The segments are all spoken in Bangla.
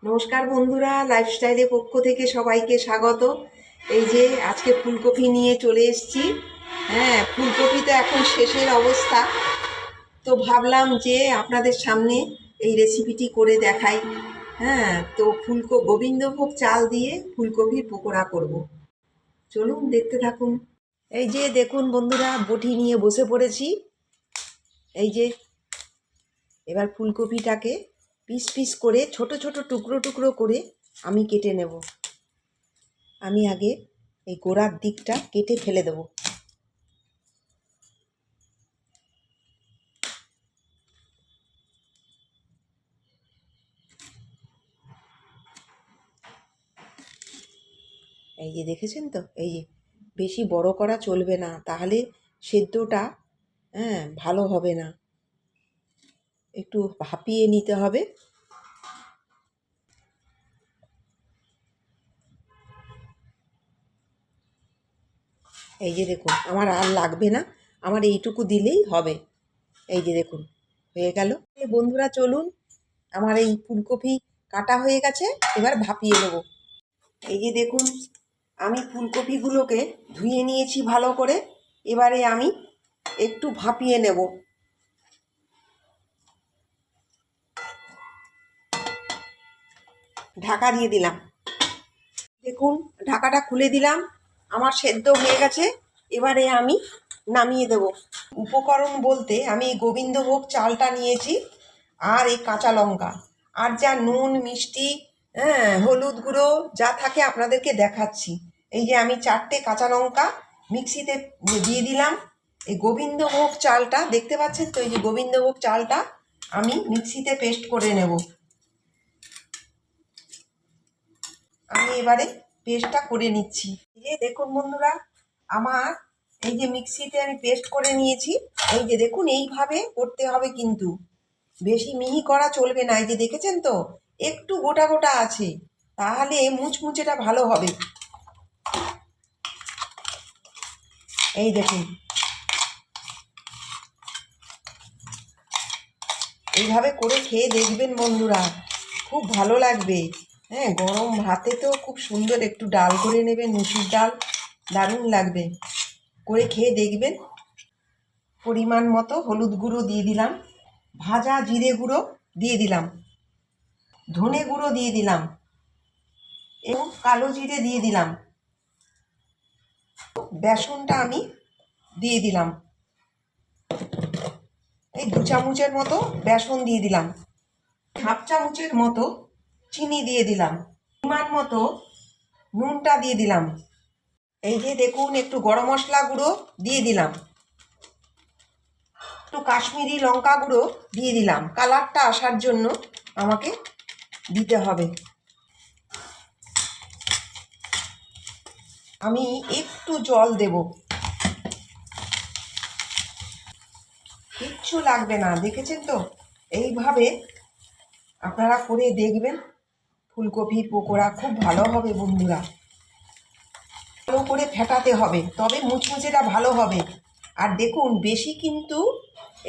নমস্কার বন্ধুরা, লাইফস্টাইলের পক্ষ থেকে সবাইকে স্বাগত। এই যে আজকে ফুলকপি নিয়ে চলে এসেছি। হ্যাঁ, ফুলকপি তো এখন শেষের অবস্থা, তো ভাবলাম যে আপনাদের সামনে এই রেসিপিটি করে দেখাই। হ্যাঁ, তো গোবিন্দভোগ চাল দিয়ে ফুলকপির পকোড়া করব। চলুন দেখতে থাকুন। এই যে দেখুন বন্ধুরা, বটি নিয়ে বসে পড়েছি। এই যে এবার ফুলকপিটাকে পিস পিস করে ছোট ছোট টুকরো টুকরো করে আমি কেটে নেব। আমি আগে এই গোড়ার দিকটা কেটে ফেলে দেব। এই যে দেখেছেন তো, এই যে বেশি বড় করা চলবে না, তাহলে সেদ্ধটা ভালো হবে না, একটু ভাপিয়ে নিতে হবে। এই যে দেখুন, আমার আর লাগবে না, আমার এইটুকু দিলেই হবে। এই যে দেখুন হয়ে গেল। বন্ধুরা চলুন, আমার এই ফুলকপি কাটা হয়ে গেছে, এবার ভাপিয়ে নেব। এই যে দেখুন, আমি ফুলকপিগুলোকে ধুয়ে নিয়েছি ভালো করে। এবারে আমি একটু ভাপিয়ে নেব। ঢাকা দিয়ে দিলাম। দেখুন, ঢাকাটা খুলে দিলাম, আমার সেদ্ধ হয়ে গেছে। এবারে আমি নামিয়ে দেব। উপকরণ বলতে আমি এই গোবিন্দভোগ চালটা নিয়েছি, আর এই কাঁচা লঙ্কা, আর যা নুন মিষ্টি হলুদ গুঁড়ো যা থাকে আপনাদেরকে দেখাচ্ছি। এই যে আমি 4টে কাঁচা লঙ্কা মিক্সিতে দিয়ে দিলাম। এই গোবিন্দভোগ চালটা দেখতে পাচ্ছেন তো, এই যে গোবিন্দভোগ চালটা আমি মিক্সিতে পেস্ট করে নেব। আমি এবারে পেস্টটা করে নিচ্ছি। এই যে দেখুন বন্ধুরা, আমার এই যে মিক্সিতে আমি পেস্ট করে নিয়েছি। এই যে দেখুন, এইভাবে করতে হবে, কিন্তু বেশি মিহি করা চলবে না। এই যে দেখেছেন তো, একটু গোটা গোটা আছে, তাহলে মুচমুচেটা ভালো হবে। এই দেখুন, এইভাবে করে খেয়ে দেখবেন বন্ধুরা, খুব ভালো লাগবে। হ্যাঁ, গরম ভাতে তো খুব সুন্দর, একটু ডাল করে নেবেন, মুসুর ডাল, দারুণ লাগবে। করে খেয়ে দেখবেন। পরিমাণ মতো হলুদ গুঁড়ো দিয়ে দিলাম, ভাজা জিরে গুঁড়ো দিয়ে দিলাম, ধনে গুঁড়ো দিয়ে দিলাম, এবং কালো জিরে দিয়ে দিলাম। বেসনটা আমি দিয়ে দিলাম, এই 2 চামচের মতো বেসন দিয়ে দিলাম। 1/2 চামচের মতো চিনি দিয়ে দিলাম। পরিমাণ মতো নুনটা দিয়ে দিলাম। এই যে দেখুন, একটু গরম মশলা গুঁড়ো দিয়ে দিলাম, একটু কাশ্মীরি লঙ্কা গুঁড়ো দিয়ে দিলাম। কালারটা আসার জন্য আমাকে দিতে হবে। আমি একটু জল দেব, কিচ্ছু লাগবে না। দেখেছেন তো, এইভাবে আপনারা করে দেখবেন, ফুলকপির পকোড়া খুব ভালো হবে বন্ধুরা। ভালো করে ফেটাতে হবে, তবে মুচমুচেটা ভালো হবে। আর দেখুন, বেশি কিন্তু,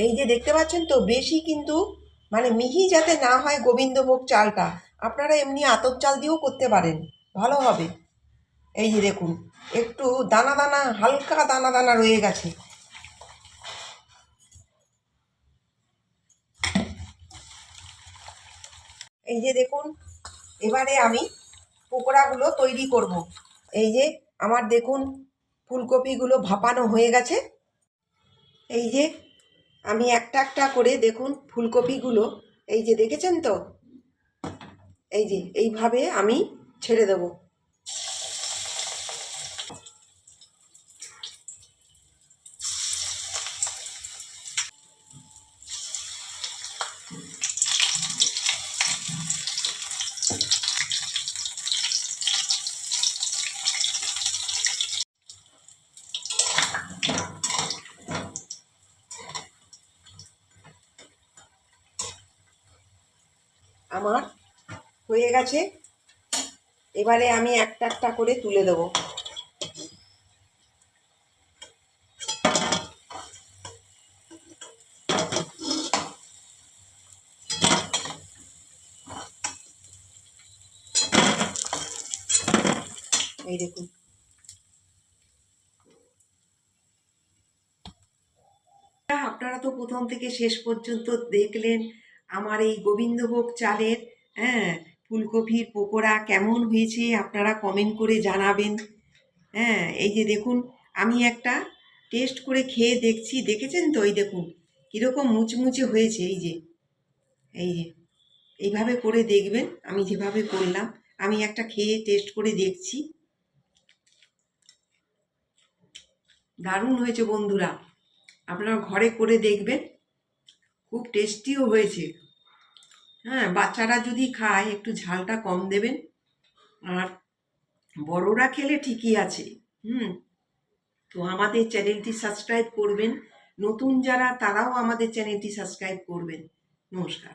এই যে দেখতে পাচ্ছেন তো, বেশি কিন্তু মানে মিহি যাতে না হয় গোবিন্দভোগ চালটা, আপনারা এমনি আতপ চাল দিয়েও করতে পারেন, ভালো হবে। এই যে দেখুন, একটু দানা দানা, হালকা দানা দানা রয়ে গেছে। এই যে দেখুন, এবারে আমি পকোড়াগুলো তৈরি করব। এই যে আমার দেখুন, ফুলকপিগুলো ভাপানো হয়ে গেছে। এই যে আমি একটা একটা করে দেখুন ফুলকপিগুলো, এই যে দেখেছেন তো, এই যে এইভাবে আমি ছেড়ে দেব। আমার হয়ে গেছে, এবারে আমি একটা একটা করে তুলে দেব। এই দেখুন। আপনারা তো প্রথম থেকে শেষ পর্যন্ত দেখলেন আমার এই গোবিন্দভোগ চালের হ্যাঁ ফুলকপির পকোড়া কেমন হয়েছে, আপনারা কমেন্ট করে জানাবেন। হ্যাঁ, এই যে দেখুন, আমি একটা টেস্ট করে খেয়ে দেখছি, দেখেছেন তো? এই দেখুন কীরকম মুচমুচে হয়েছে। এই যে এইভাবে করে দেখবেন, আমি যেভাবে করলাম। আমি একটা খেয়ে টেস্ট করে দেখছি। দারুণ হয়েছে বন্ধুরা, আপনারা ঘরে করে দেখবেন, খুব টেস্টিও হয়েছে। হ্যাঁ, বাচ্চারা যদি খায় একটু ঝালটা কম দেবেন, আর বড়রা খেলে ঠিকই আছে। তো আমাদের চ্যানেলটি সাবস্ক্রাইব করবেন, নতুন যারা তারাও আমাদের চ্যানেলটি সাবস্ক্রাইব করবেন। নমস্কার।